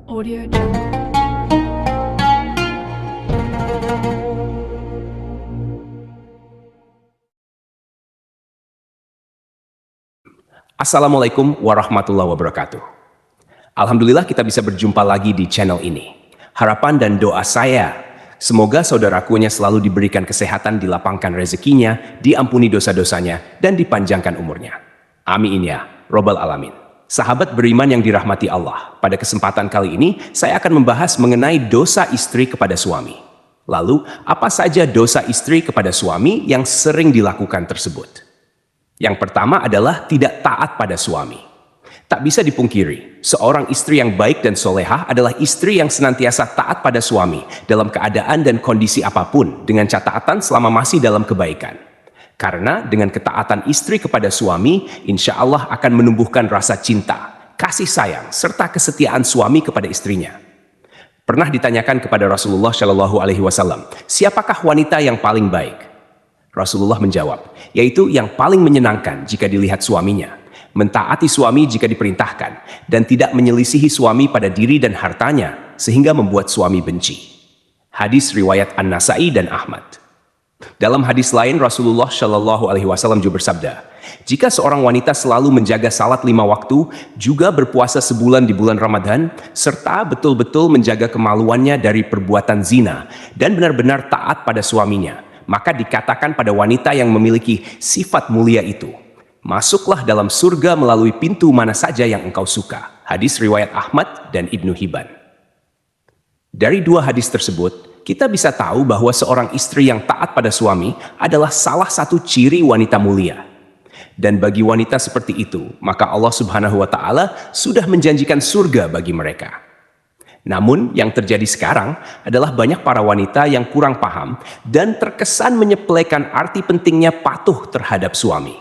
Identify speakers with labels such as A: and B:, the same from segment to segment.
A: Audio Jungle.
B: Assalamualaikum warahmatullahi wabarakatuh. Alhamdulillah kita bisa berjumpa lagi di channel ini. Harapan dan doa saya, semoga saudarakunya selalu diberikan kesehatan, dilapangkan rezekinya, diampuni dosa-dosanya, dan dipanjangkan umurnya. Amin ya, Robbal Alamin. Sahabat beriman yang dirahmati Allah, pada kesempatan kali ini saya akan membahas mengenai dosa istri kepada suami. Lalu, apa saja dosa istri kepada suami yang sering dilakukan tersebut? Yang pertama adalah tidak taat pada suami. Tak bisa dipungkiri, seorang istri yang baik dan solehah adalah istri yang senantiasa taat pada suami dalam keadaan dan kondisi apapun, dengan catatan selama masih dalam kebaikan. Karena dengan ketaatan istri kepada suami, insya Allah akan menumbuhkan rasa cinta, kasih sayang, serta kesetiaan suami kepada istrinya. Pernah ditanyakan kepada Rasulullah Shallallahu Alaihi Wasallam, siapakah wanita yang paling baik? Rasulullah menjawab, yaitu yang paling menyenangkan jika dilihat suaminya, mentaati suami jika diperintahkan, dan tidak menyelisihi suami pada diri dan hartanya, sehingga membuat suami benci. Hadis riwayat An-Nasai dan Ahmad. Dalam hadis lain, Rasulullah Shallallahu Alaihi Wasallam juga bersabda, jika seorang wanita selalu menjaga salat 5 waktu, juga berpuasa sebulan di bulan Ramadan, serta betul-betul menjaga kemaluannya dari perbuatan zina, dan benar-benar taat pada suaminya, maka dikatakan pada wanita yang memiliki sifat mulia itu, masuklah dalam surga melalui pintu mana saja yang engkau suka. Hadis riwayat Ahmad dan Ibnu Hibban. Dari dua hadis tersebut, kita bisa tahu bahwa seorang istri yang taat pada suami adalah salah satu ciri wanita mulia. Dan bagi wanita seperti itu, maka Allah Subhanahu wa Ta'ala sudah menjanjikan surga bagi mereka. Namun, yang terjadi sekarang adalah banyak para wanita yang kurang paham dan terkesan menyepelekan arti pentingnya patuh terhadap suami.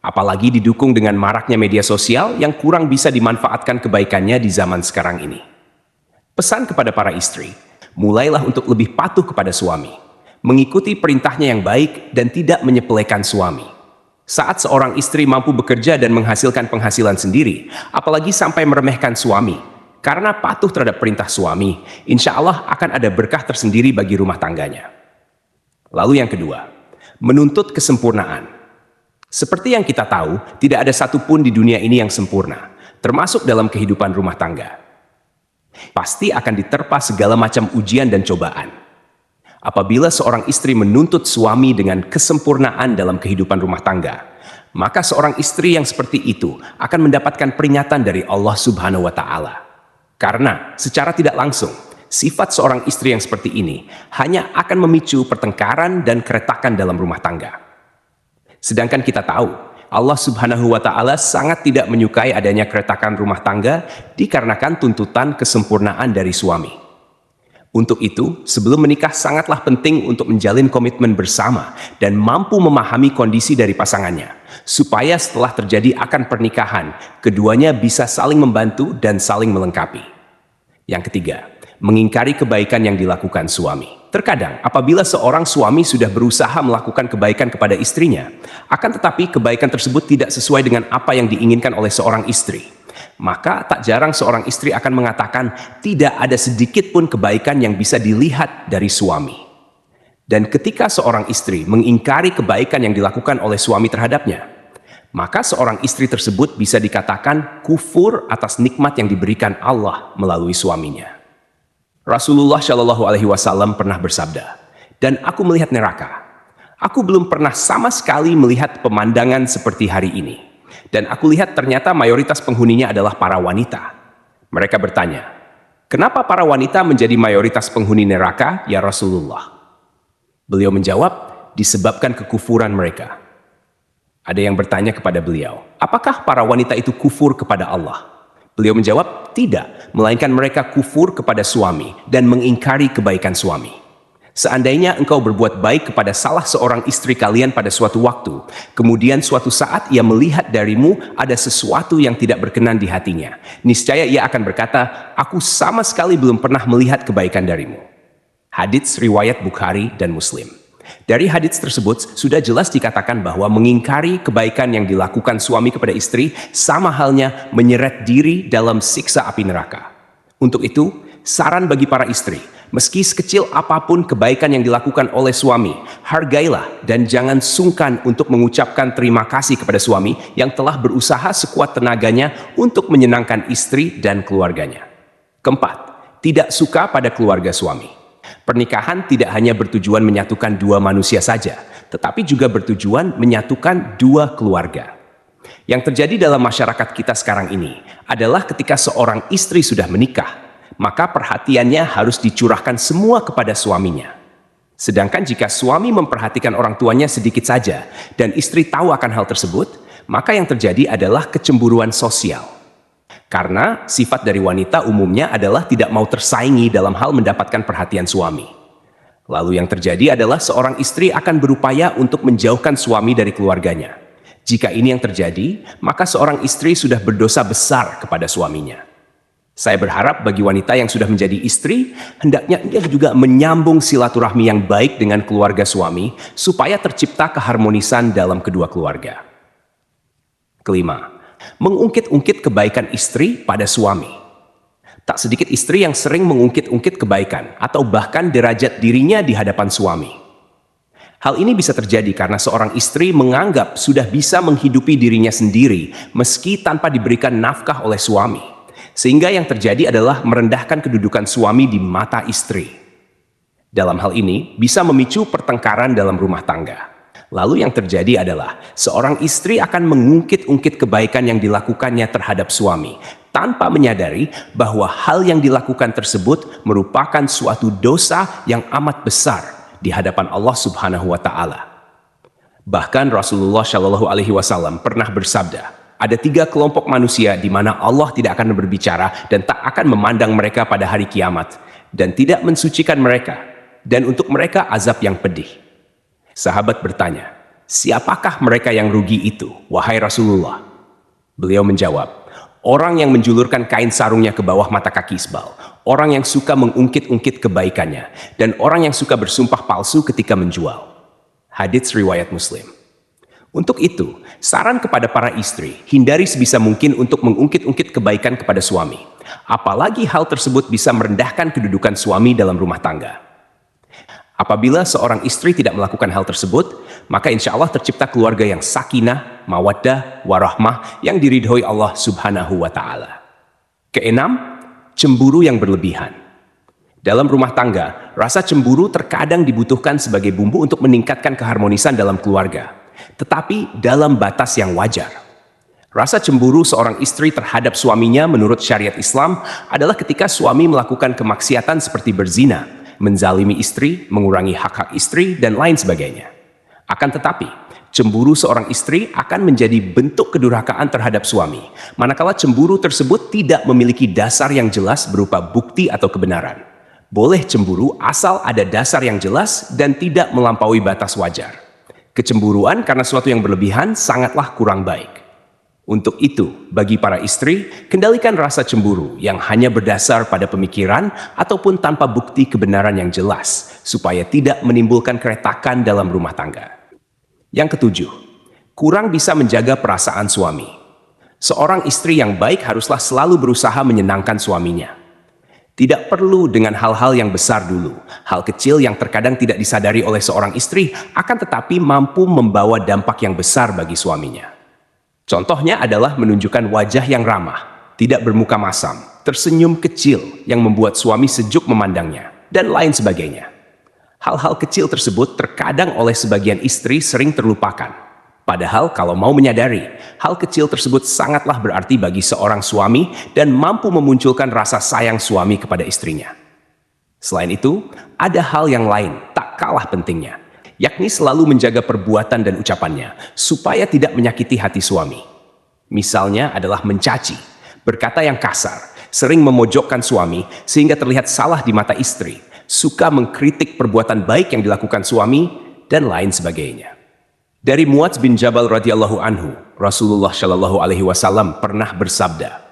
B: Apalagi didukung dengan maraknya media sosial yang kurang bisa dimanfaatkan kebaikannya di zaman sekarang ini. Pesan kepada para istri, mulailah untuk lebih patuh kepada suami, mengikuti perintahnya yang baik dan tidak menyepelekan suami. Saat seorang istri mampu bekerja dan menghasilkan penghasilan sendiri, apalagi sampai meremehkan suami, karena patuh terhadap perintah suami, insya Allah akan ada berkah tersendiri bagi rumah tangganya. Lalu yang kedua, menuntut kesempurnaan. Seperti yang kita tahu, tidak ada satupun di dunia ini yang sempurna, termasuk dalam kehidupan rumah tangga. Pasti akan diterpa segala macam ujian dan cobaan. Apabila seorang istri menuntut suami dengan kesempurnaan dalam kehidupan rumah tangga, maka seorang istri yang seperti itu akan mendapatkan peringatan dari Allah Subhanahu wa Ta'ala. Karena secara tidak langsung, sifat seorang istri yang seperti ini hanya akan memicu pertengkaran dan keretakan dalam rumah tangga. Sedangkan kita tahu, Allah Subhanahu wa Ta'ala sangat tidak menyukai adanya keretakan rumah tangga dikarenakan tuntutan kesempurnaan dari suami. Untuk itu, sebelum menikah sangatlah penting untuk menjalin komitmen bersama dan mampu memahami kondisi dari pasangannya, supaya setelah terjadi akad pernikahan, keduanya bisa saling membantu dan saling melengkapi. Yang ketiga, mengingkari kebaikan yang dilakukan suami. Terkadang, apabila seorang suami sudah berusaha melakukan kebaikan kepada istrinya, akan tetapi kebaikan tersebut tidak sesuai dengan apa yang diinginkan oleh seorang istri, maka tak jarang seorang istri akan mengatakan tidak ada sedikit pun kebaikan yang bisa dilihat dari suami. Dan ketika seorang istri mengingkari kebaikan yang dilakukan oleh suami terhadapnya, maka seorang istri tersebut bisa dikatakan kufur atas nikmat yang diberikan Allah melalui suaminya. Rasulullah Shallallahu Alaihi Wasallam pernah bersabda, dan aku melihat neraka. Aku belum pernah sama sekali melihat pemandangan seperti hari ini. Dan aku lihat ternyata mayoritas penghuninya adalah para wanita. Mereka bertanya, kenapa para wanita menjadi mayoritas penghuni neraka, ya Rasulullah? Beliau menjawab, disebabkan kekufuran mereka. Ada yang bertanya kepada beliau, apakah para wanita itu kufur kepada Allah? Beliau menjawab, tidak, melainkan mereka kufur kepada suami dan mengingkari kebaikan suami. Seandainya engkau berbuat baik kepada salah seorang istri kalian pada suatu waktu, kemudian suatu saat ia melihat darimu ada sesuatu yang tidak berkenan di hatinya, niscaya ia akan berkata, aku sama sekali belum pernah melihat kebaikan darimu. Hadits riwayat Bukhari dan Muslim. Dari hadits tersebut sudah jelas dikatakan bahwa mengingkari kebaikan yang dilakukan suami kepada istri sama halnya menyeret diri dalam siksa api neraka. Untuk itu, saran bagi para istri, meski sekecil apapun kebaikan yang dilakukan oleh suami, hargailah dan jangan sungkan untuk mengucapkan terima kasih kepada suami yang telah berusaha sekuat tenaganya untuk menyenangkan istri dan keluarganya. Keempat, tidak suka pada keluarga suami. Pernikahan tidak hanya bertujuan menyatukan dua manusia saja, tetapi juga bertujuan menyatukan dua keluarga. Yang terjadi dalam masyarakat kita sekarang ini adalah ketika seorang istri sudah menikah, maka perhatiannya harus dicurahkan semua kepada suaminya. Sedangkan jika suami memperhatikan orang tuanya sedikit saja dan istri tahu akan hal tersebut, maka yang terjadi adalah kecemburuan sosial. Karena sifat dari wanita umumnya adalah tidak mau tersaingi dalam hal mendapatkan perhatian suami. Lalu yang terjadi adalah seorang istri akan berupaya untuk menjauhkan suami dari keluarganya. Jika ini yang terjadi, maka seorang istri sudah berdosa besar kepada suaminya. Saya berharap bagi wanita yang sudah menjadi istri, hendaknya ia juga menyambung silaturahmi yang baik dengan keluarga suami, supaya tercipta keharmonisan dalam kedua keluarga. Kelima, mengungkit-ungkit kebaikan istri pada suami. Tak sedikit istri yang sering mengungkit-ungkit kebaikan, atau bahkan derajat dirinya di hadapan suami. Hal ini bisa terjadi karena seorang istri menganggap sudah bisa menghidupi dirinya sendiri meski tanpa diberikan nafkah oleh suami. Sehingga yang terjadi adalah merendahkan kedudukan suami di mata istri. Dalam hal ini bisa memicu pertengkaran dalam rumah tangga. Lalu yang terjadi adalah seorang istri akan mengungkit-ungkit kebaikan yang dilakukannya terhadap suami tanpa menyadari bahwa hal yang dilakukan tersebut merupakan suatu dosa yang amat besar di hadapan Allah Subhanahu wa Ta'ala. Bahkan Rasulullah Shallallahu Alaihi Wasallam pernah bersabda, ada 3 kelompok manusia di mana Allah tidak akan berbicara dan tak akan memandang mereka pada hari kiamat dan tidak mensucikan mereka, dan untuk mereka azab yang pedih. Sahabat bertanya, siapakah mereka yang rugi itu, wahai Rasulullah? Beliau menjawab, orang yang menjulurkan kain sarungnya ke bawah mata kaki isbal, orang yang suka mengungkit-ungkit kebaikannya, dan orang yang suka bersumpah palsu ketika menjual. Hadits riwayat Muslim. Untuk itu, saran kepada para istri, hindari sebisa mungkin untuk mengungkit-ungkit kebaikan kepada suami. Apalagi hal tersebut bisa merendahkan kedudukan suami dalam rumah tangga. Apabila seorang istri tidak melakukan hal tersebut, maka insya Allah tercipta keluarga yang sakinah, mawaddah, warahmah yang diridhoi Allah Subhanahu wa Ta'ala. Keenam, cemburu yang berlebihan. Dalam rumah tangga, rasa cemburu terkadang dibutuhkan sebagai bumbu untuk meningkatkan keharmonisan dalam keluarga, tetapi dalam batas yang wajar. Rasa cemburu seorang istri terhadap suaminya menurut syariat Islam adalah ketika suami melakukan kemaksiatan seperti berzina, menzalimi istri, mengurangi hak-hak istri, dan lain sebagainya. Akan tetapi, cemburu seorang istri akan menjadi bentuk kedurhakaan terhadap suami, manakala cemburu tersebut tidak memiliki dasar yang jelas berupa bukti atau kebenaran. Boleh cemburu asal ada dasar yang jelas dan tidak melampaui batas wajar. Kecemburuan karena sesuatu yang berlebihan sangatlah kurang baik. Untuk itu, bagi para istri, kendalikan rasa cemburu yang hanya berdasar pada pemikiran ataupun tanpa bukti kebenaran yang jelas, supaya tidak menimbulkan keretakan dalam rumah tangga. Yang ketujuh, kurang bisa menjaga perasaan suami. Seorang istri yang baik haruslah selalu berusaha menyenangkan suaminya. Tidak perlu dengan hal-hal yang besar dulu. Hal kecil yang terkadang tidak disadari oleh seorang istri akan tetapi mampu membawa dampak yang besar bagi suaminya. Contohnya adalah menunjukkan wajah yang ramah, tidak bermuka masam, tersenyum kecil yang membuat suami sejuk memandangnya, dan lain sebagainya. Hal-hal kecil tersebut terkadang oleh sebagian istri sering terlupakan. Padahal kalau mau menyadari, hal kecil tersebut sangatlah berarti bagi seorang suami dan mampu memunculkan rasa sayang suami kepada istrinya. Selain itu, ada hal yang lain tak kalah pentingnya, yakni selalu menjaga perbuatan dan ucapannya, supaya tidak menyakiti hati suami. Misalnya adalah mencaci, berkata yang kasar, sering memojokkan suami sehingga terlihat salah di mata istri, suka mengkritik perbuatan baik yang dilakukan suami, dan lain sebagainya. Dari Muadz bin Jabal radhiyallahu anhu, Rasulullah Shallallahu Alaihi Wasallam pernah bersabda,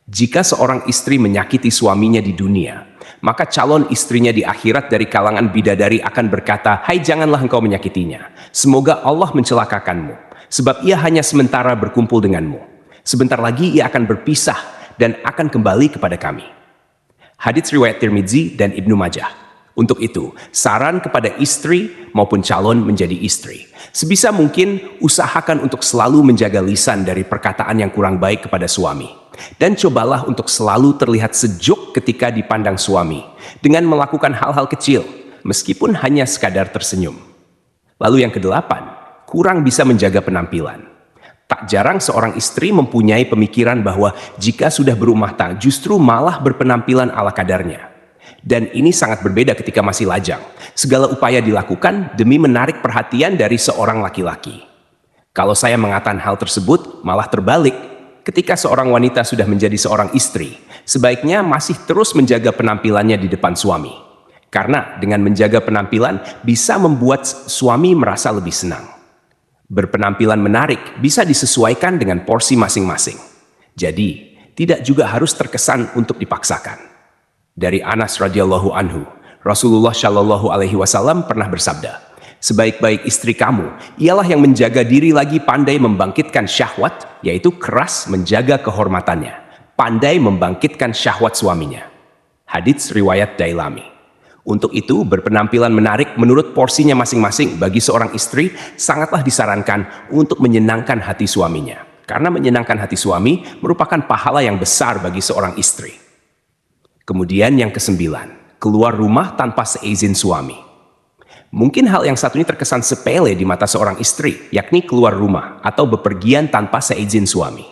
B: jika seorang istri menyakiti suaminya di dunia, maka calon istrinya di akhirat dari kalangan bidadari akan berkata, hai janganlah engkau menyakitinya. Semoga Allah mencelakakanmu, sebab ia hanya sementara berkumpul denganmu. Sebentar lagi ia akan berpisah dan akan kembali kepada kami. Hadits riwayat Tirmidzi dan Ibnu Majah. Untuk itu, saran kepada istri maupun calon menjadi istri. Sebisa mungkin, usahakan untuk selalu menjaga lisan dari perkataan yang kurang baik kepada suami. Dan cobalah untuk selalu terlihat sejuk ketika dipandang suami, dengan melakukan hal-hal kecil, meskipun hanya sekadar tersenyum. Lalu yang kedelapan, kurang bisa menjaga penampilan. Tak jarang seorang istri mempunyai pemikiran bahwa jika sudah berumah tangga justru malah berpenampilan ala kadarnya. Dan ini sangat berbeda ketika masih lajang. Segala upaya dilakukan demi menarik perhatian dari seorang laki-laki. Kalau saya mengatakan hal tersebut, malah terbalik. Ketika seorang wanita sudah menjadi seorang istri, sebaiknya masih terus menjaga penampilannya di depan suami. Karena dengan menjaga penampilan bisa membuat suami merasa lebih senang. Berpenampilan menarik bisa disesuaikan dengan porsi masing-masing. Jadi, tidak juga harus terkesan untuk dipaksakan. Dari Anas radhiyallahu anhu, Rasulullah shallallahu alaihi wasallam pernah bersabda, sebaik-baik istri kamu ialah yang menjaga diri lagi pandai membangkitkan syahwat, yaitu keras menjaga kehormatannya, pandai membangkitkan syahwat suaminya. Hadits riwayat Dailami. Untuk itu, berpenampilan menarik menurut porsinya masing-masing bagi seorang istri sangatlah disarankan untuk menyenangkan hati suaminya. Karena menyenangkan hati suami merupakan pahala yang besar bagi seorang istri. Kemudian yang kesembilan, keluar rumah tanpa seizin suami. Mungkin hal yang satu ini terkesan sepele di mata seorang istri, yakni keluar rumah atau bepergian tanpa seizin suami.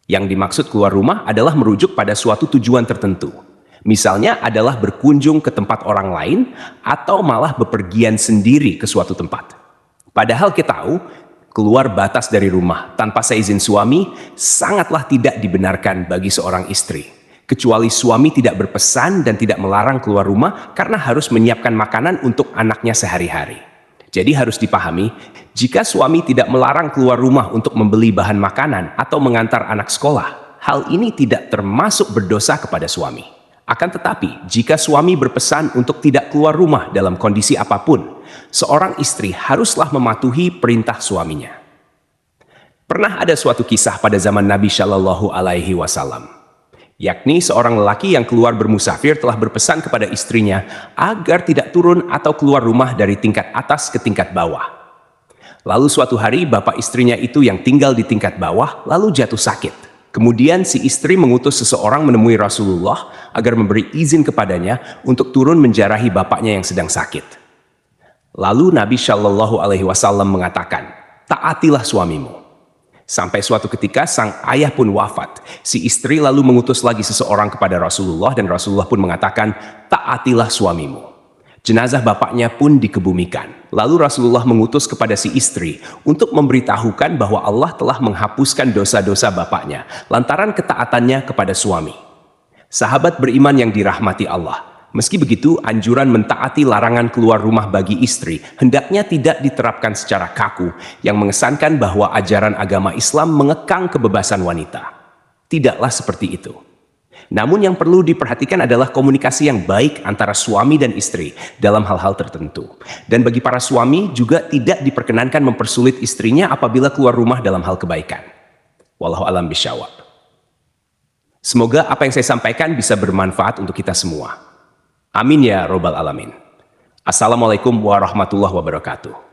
B: Yang dimaksud keluar rumah adalah merujuk pada suatu tujuan tertentu. Misalnya adalah berkunjung ke tempat orang lain atau malah bepergian sendiri ke suatu tempat. Padahal kita tahu, keluar batas dari rumah tanpa seizin suami sangatlah tidak dibenarkan bagi seorang istri. Kecuali suami tidak berpesan dan tidak melarang keluar rumah karena harus menyiapkan makanan untuk anaknya sehari-hari. Jadi harus dipahami, jika suami tidak melarang keluar rumah untuk membeli bahan makanan atau mengantar anak sekolah, hal ini tidak termasuk berdosa kepada suami. Akan tetapi, jika suami berpesan untuk tidak keluar rumah dalam kondisi apapun, seorang istri haruslah mematuhi perintah suaminya. Pernah ada suatu kisah pada zaman Nabi Shallallahu Alaihi Wasallam, yakni seorang lelaki yang keluar bermusafir telah berpesan kepada istrinya agar tidak turun atau keluar rumah dari tingkat atas ke tingkat bawah. Lalu suatu hari bapak istrinya itu yang tinggal di tingkat bawah lalu jatuh sakit. Kemudian si istri mengutus seseorang menemui Rasulullah agar memberi izin kepadanya untuk turun menjarahi bapaknya yang sedang sakit. Lalu Nabi Shallallahu Alaihi Wasallam mengatakan, taatilah suamimu. Sampai suatu ketika sang ayah pun wafat. Si istri lalu mengutus lagi seseorang kepada Rasulullah dan Rasulullah pun mengatakan, taatilah suamimu. Jenazah bapaknya pun dikebumikan. Lalu Rasulullah mengutus kepada si istri untuk memberitahukan bahwa Allah telah menghapuskan dosa-dosa bapaknya lantaran ketaatannya kepada suami. Sahabat beriman yang dirahmati Allah, meski begitu anjuran mentaati larangan keluar rumah bagi istri hendaknya tidak diterapkan secara kaku yang mengesankan bahwa ajaran agama Islam mengekang kebebasan wanita. Tidaklah seperti itu. Namun yang perlu diperhatikan adalah komunikasi yang baik antara suami dan istri dalam hal-hal tertentu. Dan bagi para suami juga tidak diperkenankan mempersulit istrinya apabila keluar rumah dalam hal kebaikan. Wallahu a'lam bishawab. Semoga apa yang saya sampaikan bisa bermanfaat untuk kita semua. Amin ya robbal alamin. Assalamualaikum warahmatullahi wabarakatuh.